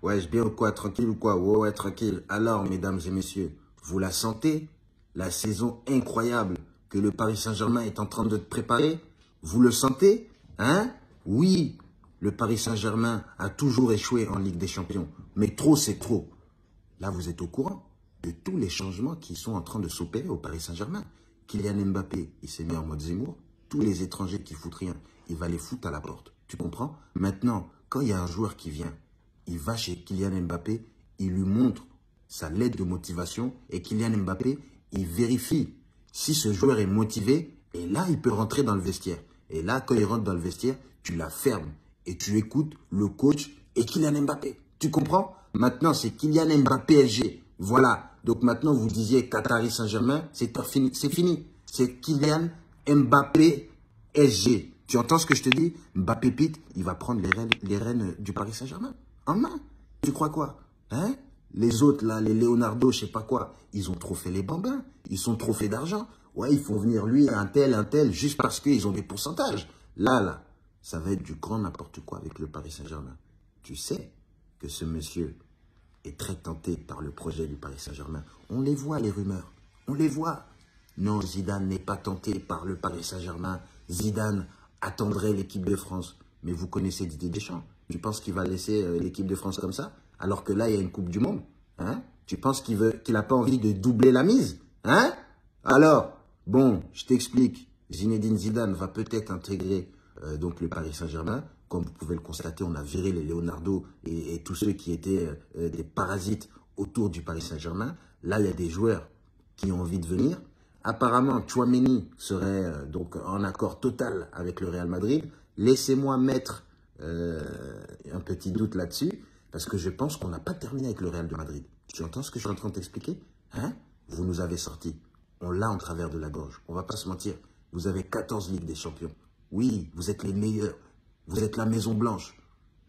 Ouais, je bien ou quoi? Tranquille ou quoi? Ouais, ouais, tranquille. Alors, mesdames et messieurs, vous la sentez? La saison incroyable que le Paris Saint-Germain est en train de préparer? Vous le sentez? Hein? Oui, le Paris Saint-Germain a toujours échoué en Ligue des Champions. Mais trop, c'est trop. Là, vous êtes au courant de tous les changements qui sont en train de s'opérer au Paris Saint-Germain. Kylian Mbappé, il s'est mis en mode Zemmour. Tous les étrangers qui foutent rien, il va les foutre à la porte. Tu comprends? Maintenant, quand il y a un joueur qui vient, il va chez Kylian Mbappé, il lui montre sa lettre de motivation et Kylian Mbappé, il vérifie si ce joueur est motivé et là, il peut rentrer dans le vestiaire. Et là, quand il rentre dans le vestiaire, tu la fermes et tu écoutes le coach et Kylian Mbappé. Tu comprends? Maintenant, c'est Kylian Mbappé PSG. Voilà. Donc maintenant, vous disiez Qatari Saint-Germain, c'est fini. C'est Kylian Mbappé SG. Tu entends ce que je te dis? Mbappé Pete, il va prendre les rênes du Paris Saint-Germain en main. Tu crois quoi? Hein? Les autres, là, les Leonardo, je sais pas quoi, ils ont trop fait les bambins. Ils sont trop fait d'argent. Ouais, il faut venir lui, un tel, juste parce qu'ils ont des pourcentages. Là, ça va être du grand n'importe quoi avec le Paris Saint-Germain. Tu sais que ce monsieur est très tenté par le projet du Paris Saint-Germain. On les voit, les rumeurs. On les voit. Non, Zidane n'est pas tenté par le Paris Saint-Germain. Zidane attendrait l'équipe de France. Mais vous connaissez Didier Deschamps. Tu penses qu'il va laisser l'équipe de France comme ça? Alors que là, il y a une Coupe du Monde. Hein? Tu penses qu'il n'a pas envie de doubler la mise? Hein? Alors, bon, je t'explique. Zinedine Zidane va peut-être intégrer donc le Paris Saint-Germain. Comme vous pouvez le constater, on a viré les Leonardo et tous ceux qui étaient des parasites autour du Paris Saint-Germain. Là, il y a des joueurs qui ont envie de venir. Apparemment, Tchouaméni serait donc en accord total avec le Real Madrid. Laissez-moi mettre un petit doute là-dessus, parce que je pense qu'on n'a pas terminé avec le Real de Madrid. Tu entends ce que je suis en train de t'expliquer? Hein? Vous nous avez sortis. On l'a en travers de la gorge. On ne va pas se mentir. Vous avez 14 Ligues des Champions. Oui, vous êtes les meilleurs. Vous êtes la Maison Blanche.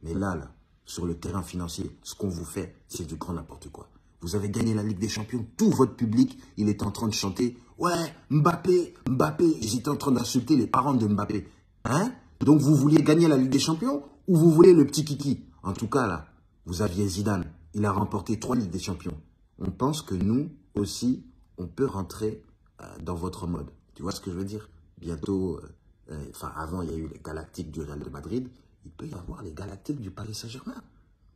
Mais là, sur le terrain financier, ce qu'on vous fait, c'est du grand n'importe quoi. Vous avez gagné la Ligue des Champions. Tout votre public, il est en train de chanter. Ouais, Mbappé, Mbappé. Ils étaient en train d'insulter les parents de Mbappé. Hein? Donc vous vouliez gagner la Ligue des Champions ou vous voulez le petit kiki? En tout cas, là, vous aviez Zidane. Il a remporté 3 Ligues des Champions. On pense que nous aussi, on peut rentrer dans votre mode. Tu vois ce que je veux dire? Bientôt, avant, il y a eu les Galactiques du Real de Madrid. Il peut y avoir les Galactiques du Paris Saint-Germain.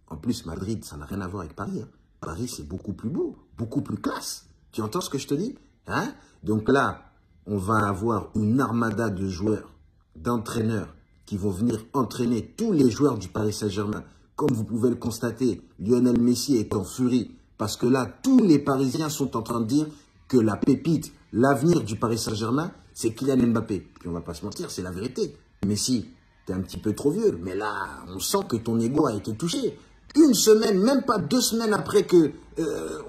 En plus, Madrid, ça n'a rien à voir avec Paris. Hein. Paris, c'est beaucoup plus beau, beaucoup plus classe. Tu entends ce que je te dis? Hein? Donc là, on va avoir une armada de joueurs, d'entraîneurs qui vont venir entraîner tous les joueurs du Paris Saint-Germain. Comme vous pouvez le constater, Lionel Messi est en furie parce que là, tous les Parisiens sont en train de dire que la pépite, l'avenir du Paris Saint-Germain, c'est Kylian Mbappé. Puis on va pas se mentir, c'est la vérité. Messi, t'es un petit peu trop vieux, mais là, on sent que ton ego a été touché. Une semaine, même pas 2 semaines après que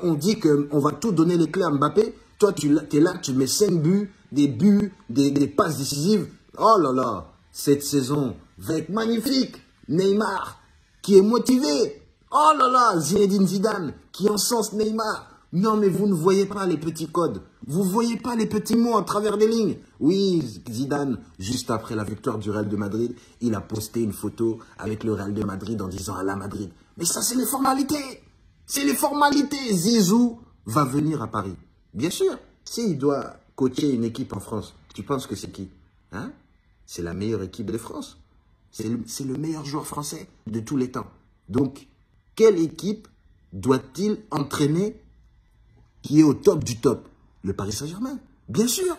on dit qu'on va tout donner les clés à Mbappé, toi, tu es là, tu mets 5 buts, des passes décisives. Oh là là, cette saison va être magnifique. Neymar, qui est motivé. Oh là là, Zinedine Zidane, qui encense Neymar. Non, mais vous ne voyez pas les petits codes. Vous ne voyez pas les petits mots à travers des lignes. Oui, Zidane, juste après la victoire du Real de Madrid, il a posté une photo avec le Real de Madrid en disant « à la Madrid ». Mais ça, c'est les formalités. C'est les formalités. Zizou va venir à Paris. Bien sûr, s'il doit coacher une équipe en France, tu penses que c'est qui? Hein? C'est la meilleure équipe de France. C'est le meilleur joueur français de tous les temps. Donc, quelle équipe doit-il entraîner qui est au top du top? Le Paris Saint-Germain. Bien sûr.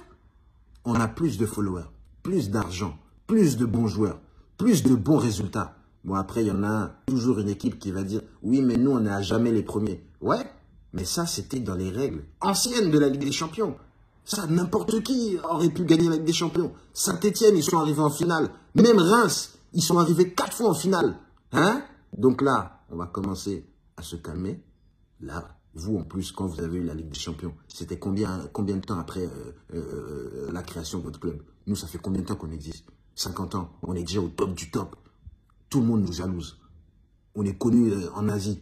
On a plus de followers, plus d'argent, plus de bons joueurs, plus de bons résultats. Bon, après, il y en a toujours une équipe qui va dire « Oui, mais nous, on n'est à jamais les premiers. » Ouais, mais ça, c'était dans les règles anciennes de la Ligue des Champions. Ça, n'importe qui aurait pu gagner la Ligue des Champions. Saint-Etienne, ils sont arrivés en finale. Même Reims, ils sont arrivés 4 fois en finale. Hein? Donc là, on va commencer à se calmer. Là, vous, en plus, quand vous avez eu la Ligue des Champions, c'était combien de temps après la création de votre club? Nous, ça fait combien de temps qu'on existe? 50 ans. On est déjà au top du top. Tout le monde nous jalouse. On est connu en Asie.